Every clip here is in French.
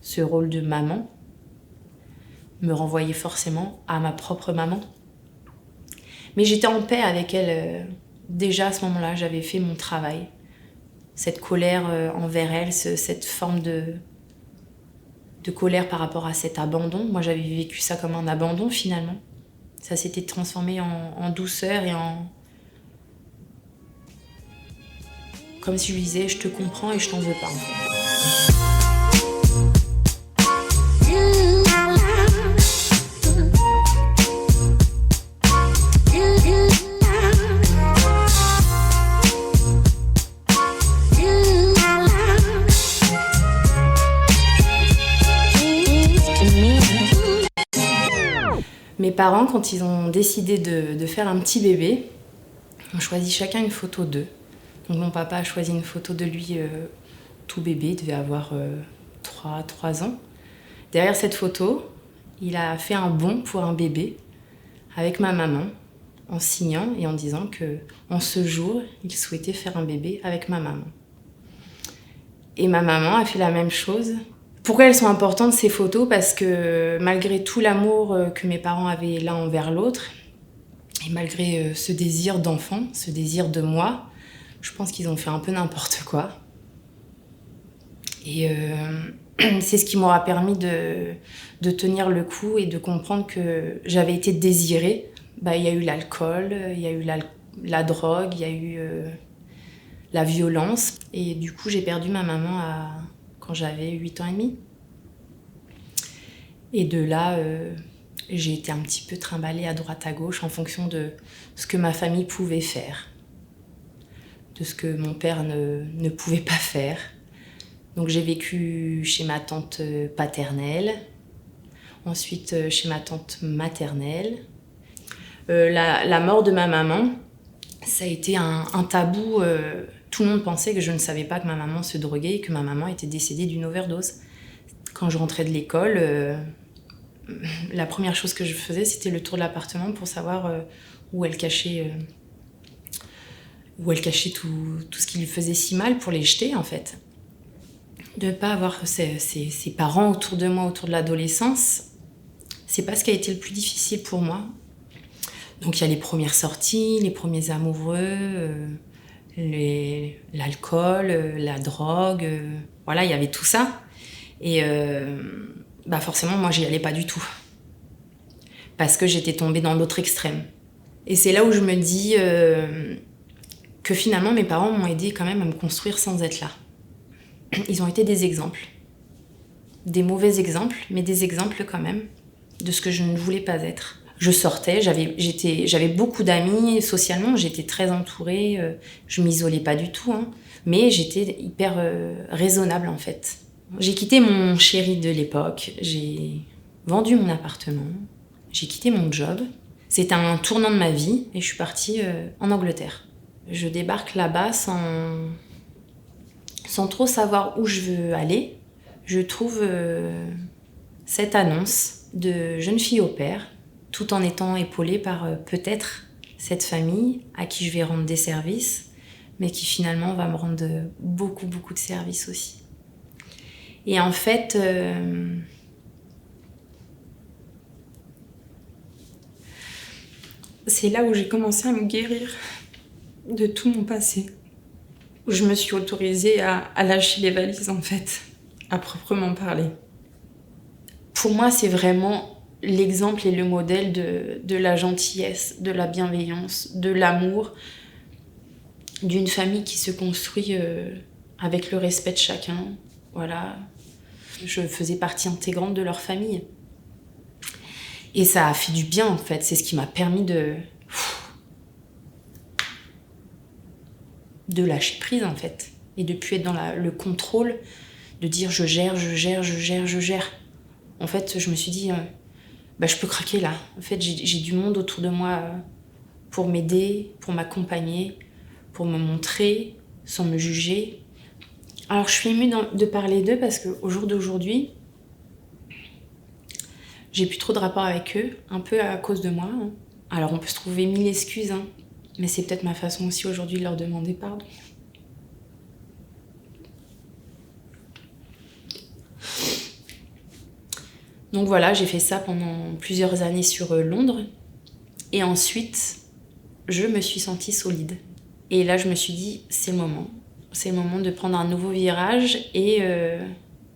ce rôle de maman me renvoyait forcément à ma propre maman. Mais j'étais en paix avec elle. Déjà à ce moment-là, j'avais fait mon travail. Cette colère envers elle, cette forme de colère par rapport à cet abandon. Moi, j'avais vécu ça comme un abandon, finalement. Ça s'était transformé en douceur et en... Comme si je lui disais, je te comprends et je t'en veux pas, en fait. Mes parents, quand ils ont décidé de faire un petit bébé, ont choisi chacun une photo d'eux. Donc mon papa a choisi une photo de lui tout bébé, il devait avoir 3 ans. Derrière cette photo, il a fait un bon pour un bébé avec ma maman, en signant et en disant qu'en ce jour, il souhaitait faire un bébé avec ma maman. Et ma maman a fait la même chose. Pourquoi elles sont importantes, ces photos? Parce que malgré tout l'amour que mes parents avaient l'un envers l'autre, et malgré ce désir d'enfant, ce désir de moi, je pense qu'ils ont fait un peu n'importe quoi. Et c'est ce qui m'aura permis de tenir le coup et de comprendre que j'avais été désirée. Il y a eu l'alcool, il y a eu la drogue, il y a eu la violence. Et du coup, j'ai perdu ma maman quand j'avais 8 ans et demi. Et de là, j'ai été un petit peu trimballée à droite à gauche en fonction de ce que ma famille pouvait faire, de ce que mon père ne pouvait pas faire. Donc j'ai vécu chez ma tante paternelle, ensuite chez ma tante maternelle. La mort de ma maman, ça a été un tabou. Tout le monde pensait que je ne savais pas que ma maman se droguait et que ma maman était décédée d'une overdose. Quand je rentrais de l'école, la première chose que je faisais, c'était le tour de l'appartement pour savoir où elle cachait tout ce qui lui faisait si mal, pour les jeter en fait. De ne pas avoir ses parents autour de moi, autour de l'adolescence, c'est pas ce qui a été le plus difficile pour moi. Donc il y a les premières sorties, les premiers amoureux, l'alcool, la drogue, voilà, il y avait tout ça. Et forcément, moi, j'y allais pas du tout. Parce que j'étais tombée dans l'autre extrême. Et c'est là où je me dis que finalement, mes parents m'ont aidée quand même à me construire sans être là. Ils ont été des exemples. Des mauvais exemples, mais des exemples quand même de ce que je ne voulais pas être. Je sortais, j'avais beaucoup d'amis, socialement, j'étais très entourée, je m'isolais pas du tout, hein, mais j'étais hyper raisonnable en fait. J'ai quitté mon chéri de l'époque, j'ai vendu mon appartement, j'ai quitté mon job. C'était un tournant de ma vie et je suis partie en Angleterre. Je débarque là-bas sans trop savoir où je veux aller. Je trouve cette annonce de jeune fille au pair, tout en étant épaulée par peut-être cette famille à qui je vais rendre des services, mais qui finalement va me rendre beaucoup, beaucoup de services aussi. Et en fait, c'est là où j'ai commencé à me guérir de tout mon passé. Où je me suis autorisée à lâcher les valises, en fait, à proprement parler. Pour moi, c'est vraiment l'exemple et le modèle de la gentillesse, de la bienveillance, de l'amour, d'une famille qui se construit avec le respect de chacun. Voilà. Je faisais partie intégrante de leur famille. Et ça a fait du bien, en fait. C'est ce qui m'a permis de lâcher prise, en fait. Et de plus être dans le contrôle, de dire je gère. En fait, je me suis dit, je peux craquer là. En fait, j'ai du monde autour de moi pour m'aider, pour m'accompagner, pour me montrer, sans me juger. Alors, je suis émue de parler d'eux parce qu'au jour d'aujourd'hui, j'ai plus trop de rapport avec eux, un peu à cause de moi. Hein. Alors, on peut se trouver 1000 excuses, hein, mais c'est peut-être ma façon aussi aujourd'hui de leur demander pardon. Donc voilà, j'ai fait ça pendant plusieurs années sur Londres. Et ensuite, je me suis sentie solide. Et là, je me suis dit, c'est le moment. C'est le moment de prendre un nouveau virage et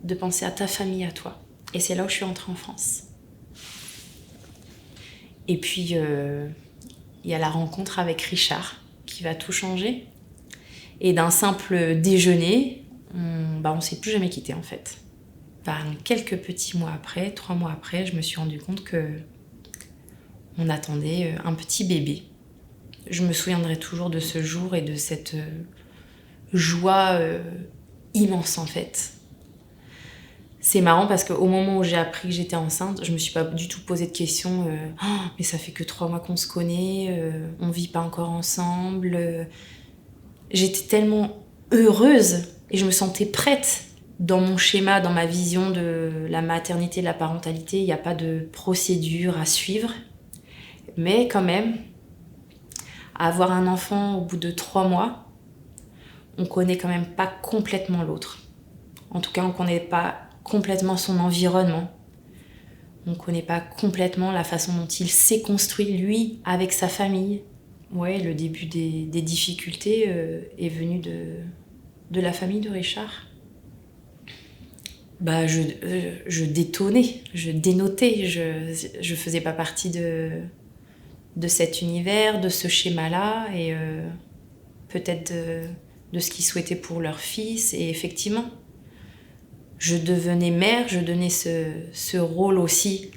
de penser à ta famille, à toi. Et c'est là où je suis rentrée en France. Et puis, il y a la rencontre avec Richard qui va tout changer. Et d'un simple déjeuner, on s'est plus jamais quittés en fait. Quelques petits mois après, 3 mois après, je me suis rendu compte que on attendait un petit bébé. Je me souviendrai toujours de ce jour et de cette joie immense en fait. C'est marrant parce qu'au moment où j'ai appris que j'étais enceinte, je me suis pas du tout posé de questions. Mais ça fait que 3 mois qu'on se connaît, on vit pas encore ensemble. J'étais tellement heureuse et je me sentais prête. Dans mon schéma, dans ma vision de la maternité, de la parentalité, il n'y a pas de procédure à suivre. Mais quand même, avoir un enfant au bout de 3 mois, on connaît quand même pas complètement l'autre. En tout cas, on connaît pas complètement son environnement. On connaît pas complètement la façon dont il s'est construit, lui, avec sa famille. Ouais, le début des difficultés est venu de la famille de Richard. Je détonnais, je dénotais, je faisais pas partie de cet univers, de ce schéma-là, et peut-être de ce qu'ils souhaitaient pour leur fils. Et effectivement, je devenais mère, je donnais ce rôle aussi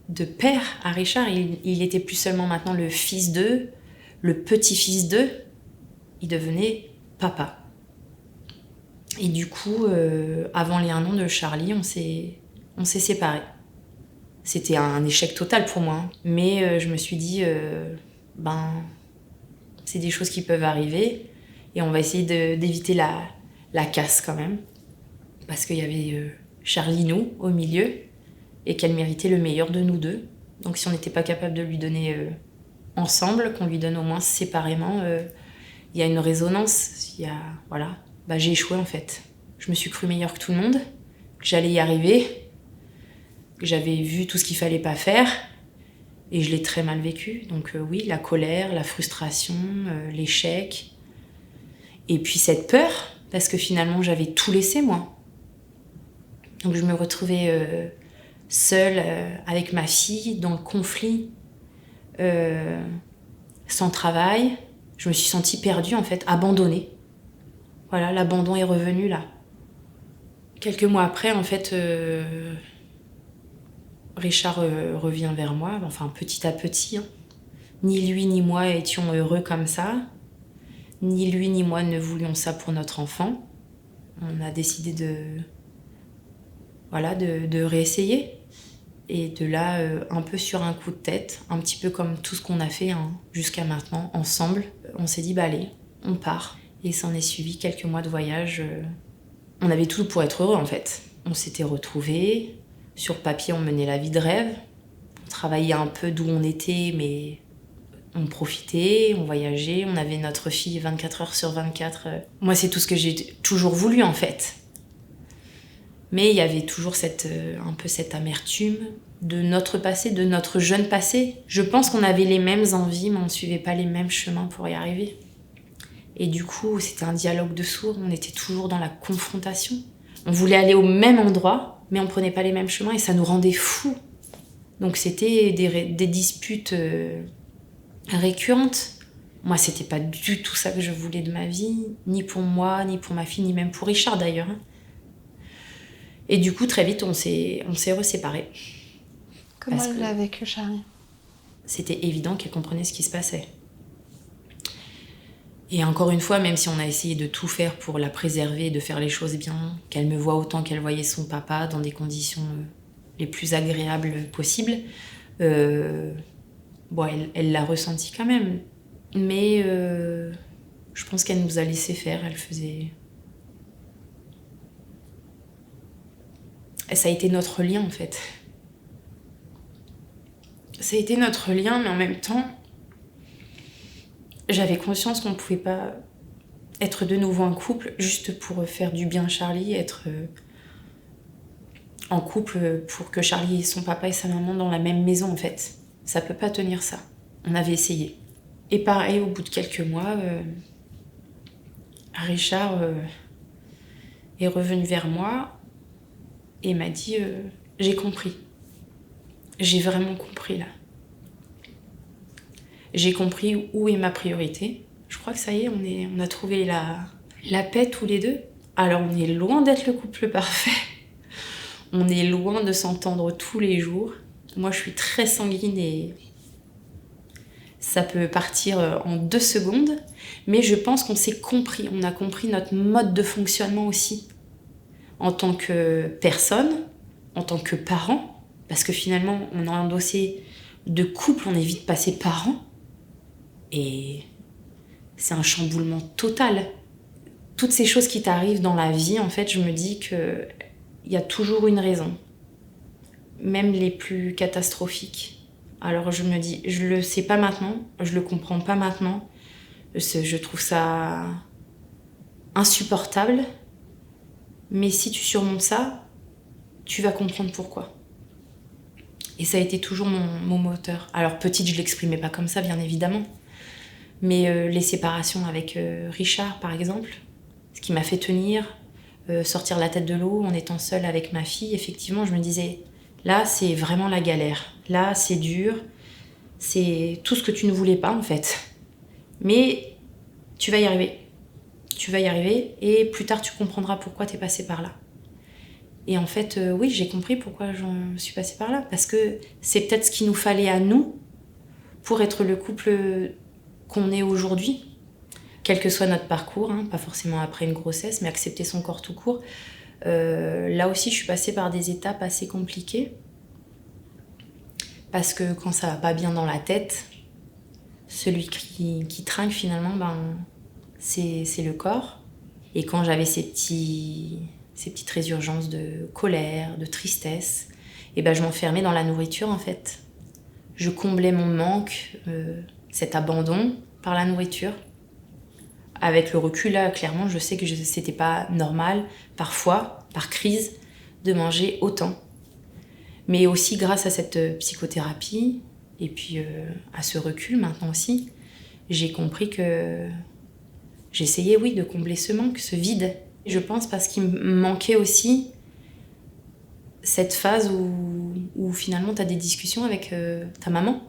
de père à Richard. Il était plus seulement maintenant le fils d'eux, le petit-fils d'eux, il devenait papa. Et du coup, avant les 1 an de Charlie, on s'est séparés. C'était un échec total pour moi. Mais je me suis dit, c'est des choses qui peuvent arriver. Et on va essayer d'éviter la casse quand même. Parce qu'il y avait Charlie, nous, au milieu. Et qu'elle méritait le meilleur de nous deux. Donc si on n'était pas capable de lui donner ensemble, qu'on lui donne au moins séparément, il y a une résonance. Voilà. J'ai échoué en fait. Je me suis crue meilleure que tout le monde, que j'allais y arriver, que j'avais vu tout ce qu'il fallait pas faire, et je l'ai très mal vécu. Donc oui, la colère, la frustration, l'échec, et puis cette peur, parce que finalement j'avais tout laissé moi. Donc je me retrouvais seule avec ma fille, dans le conflit, sans travail. Je me suis sentie perdue en fait, abandonnée. Voilà, l'abandon est revenu là. Quelques mois après, en fait, Richard revient vers moi, enfin petit à petit. Hein. Ni lui ni moi étions heureux comme ça. Ni lui ni moi ne voulions ça pour notre enfant. On a décidé de réessayer. Et de là, un peu sur un coup de tête, un petit peu comme tout ce qu'on a fait jusqu'à maintenant, ensemble, on s'est dit, allez, on part. Et s'en est suivi quelques mois de voyage. On avait tout pour être heureux en fait. On s'était retrouvés. Sur papier, on menait la vie de rêve. On travaillait un peu d'où on était, mais on profitait, on voyageait. On avait notre fille 24 heures sur 24. Moi, c'est tout ce que j'ai toujours voulu en fait. Mais il y avait toujours un peu cette amertume de notre passé, de notre jeune passé. Je pense qu'on avait les mêmes envies, mais on ne suivait pas les mêmes chemins pour y arriver. Et du coup, c'était un dialogue de sourds, on était toujours dans la confrontation. On voulait aller au même endroit, mais on prenait pas les mêmes chemins et ça nous rendait fous. Donc c'était des disputes récurrentes. Moi, c'était pas du tout ça que je voulais de ma vie, ni pour moi, ni pour ma fille, ni même pour Richard d'ailleurs. Et du coup, très vite, on s'est reséparés. Comment elle l'a vécu, Charlie ? C'était évident qu'elle comprenait ce qui se passait. Et encore une fois, même si on a essayé de tout faire pour la préserver, de faire les choses bien, qu'elle me voit autant qu'elle voyait son papa dans des conditions les plus agréables possibles, elle l'a ressenti quand même. Mais je pense qu'elle nous a laissé faire, elle faisait... Et ça a été notre lien en fait. Ça a été notre lien, mais en même temps... J'avais conscience qu'on ne pouvait pas être de nouveau un couple juste pour faire du bien à Charlie, être en couple pour que Charlie ait son papa et sa maman dans la même maison, en fait. Ça peut pas tenir ça. On avait essayé. Et pareil, au bout de quelques mois, Richard est revenu vers moi et m'a dit j'ai compris. J'ai vraiment compris là. J'ai compris où est ma priorité. Je crois que ça y est, on a trouvé la paix tous les deux. Alors on est loin d'être le couple parfait. On est loin de s'entendre tous les jours. Moi je suis très sanguine et ça peut partir en 2 secondes. Mais je pense qu'on s'est compris. On a compris notre mode de fonctionnement aussi. En tant que personne, en tant que parent. Parce que finalement, on a un dossier de couple, on est vite passé parent. Et c'est un chamboulement total. Toutes ces choses qui t'arrivent dans la vie, en fait, je me dis qu'il y a toujours une raison. Même les plus catastrophiques. Alors je me dis, je le sais pas maintenant, je le comprends pas maintenant. Je trouve ça insupportable. Mais si tu surmontes ça, tu vas comprendre pourquoi. Et ça a été toujours mon moteur. Alors petite, je l'exprimais pas comme ça, bien évidemment. Mais les séparations avec Richard, par exemple, ce qui m'a fait tenir, sortir la tête de l'eau en étant seule avec ma fille, effectivement, je me disais, là, c'est vraiment la galère. Là, c'est dur. C'est tout ce que tu ne voulais pas, en fait. Mais tu vas y arriver. Tu vas y arriver et plus tard, tu comprendras pourquoi tu es passé par là. Et en fait, oui, j'ai compris pourquoi j'en suis passée par là. Parce que c'est peut-être ce qu'il nous fallait à nous pour être le couple qu'on est aujourd'hui, quel que soit notre parcours, hein, pas forcément après une grossesse, mais accepter son corps tout court. Là aussi, je suis passée par des étapes assez compliquées, parce que quand ça va pas bien dans la tête, celui qui trinque finalement, c'est le corps. Et quand j'avais ces petites résurgences de colère, de tristesse, et je m'enfermais dans la nourriture en fait. Je comblais mon manque, cet abandon par la nourriture. Avec le recul, là, clairement, je sais que c'était pas normal, parfois, par crise, de manger autant. Mais aussi grâce à cette psychothérapie, et puis à ce recul maintenant aussi, j'ai compris que j'essayais, oui, de combler ce manque, ce vide. Je pense parce qu'il me manquait aussi cette phase où finalement tu as des discussions avec ta maman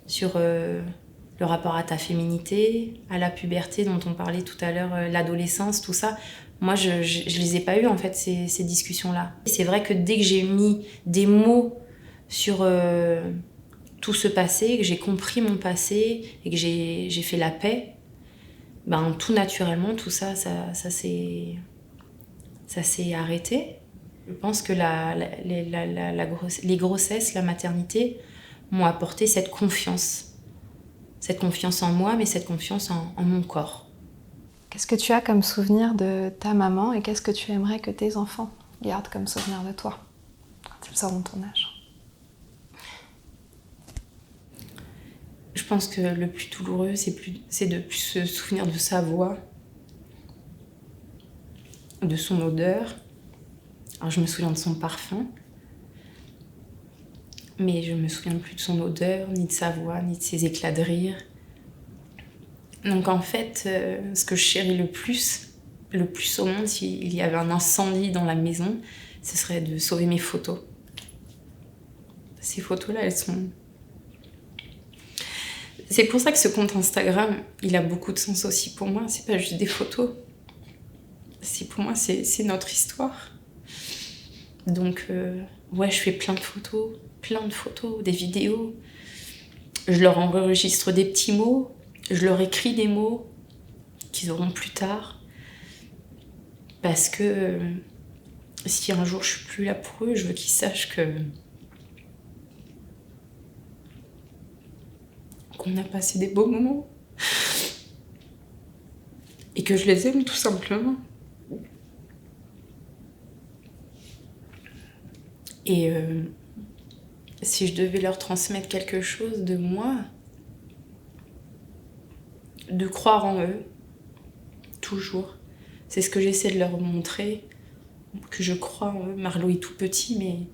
sur le rapport à ta féminité, à la puberté dont on parlait tout à l'heure, l'adolescence, tout ça. Moi, je les ai pas eues en fait, ces discussions-là. C'est vrai que dès que j'ai mis des mots sur tout ce passé, que j'ai compris mon passé et que j'ai fait la paix, tout naturellement, tout ça s'est arrêté. Je pense que les grossesses, la maternité m'ont apporté cette confiance. Cette confiance en moi, mais cette confiance en mon corps. Qu'est-ce que tu as comme souvenir de ta maman et qu'est-ce que tu aimerais que tes enfants gardent comme souvenir de toi quand ils auront ton âge? Je pense que le plus douloureux, c'est de plus se souvenir de sa voix, de son odeur. Alors je me souviens de son parfum, mais je me souviens plus de son odeur, ni de sa voix, ni de ses éclats de rire. Donc en fait, ce que je chéris le plus au monde, s'il y avait un incendie dans la maison, ce serait de sauver mes photos. Ces photos-là, elles sont... C'est pour ça que ce compte Instagram, il a beaucoup de sens aussi pour moi. C'est pas juste des photos. Pour moi, c'est notre histoire. Donc, ouais, je fais plein de photos, des vidéos. Je leur enregistre des petits mots. Je leur écris des mots qu'ils auront plus tard. Parce que si un jour je suis plus là pour eux, je veux qu'ils sachent qu'on a passé des beaux moments. Et que je les aime tout simplement. Et si je devais leur transmettre quelque chose de moi, de croire en eux, toujours. C'est ce que j'essaie de leur montrer que je crois en eux. Marlo est tout petit, mais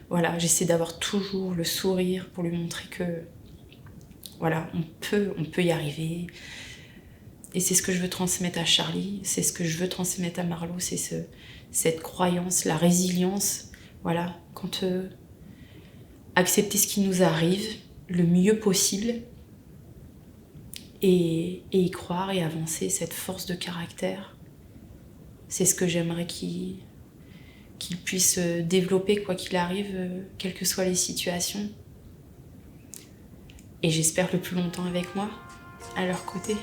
voilà, j'essaie d'avoir toujours le sourire pour lui montrer que voilà, on peut y arriver. Et c'est ce que je veux transmettre à Charlie, c'est ce que je veux transmettre à Marlo, c'est cette croyance, la résilience. Voilà, quand accepter ce qui nous arrive le mieux possible et y croire et avancer, cette force de caractère, c'est ce que j'aimerais qu'il puisse développer quoi qu'il arrive, quelles que soient les situations. Et j'espère le plus longtemps avec moi, à leur côté.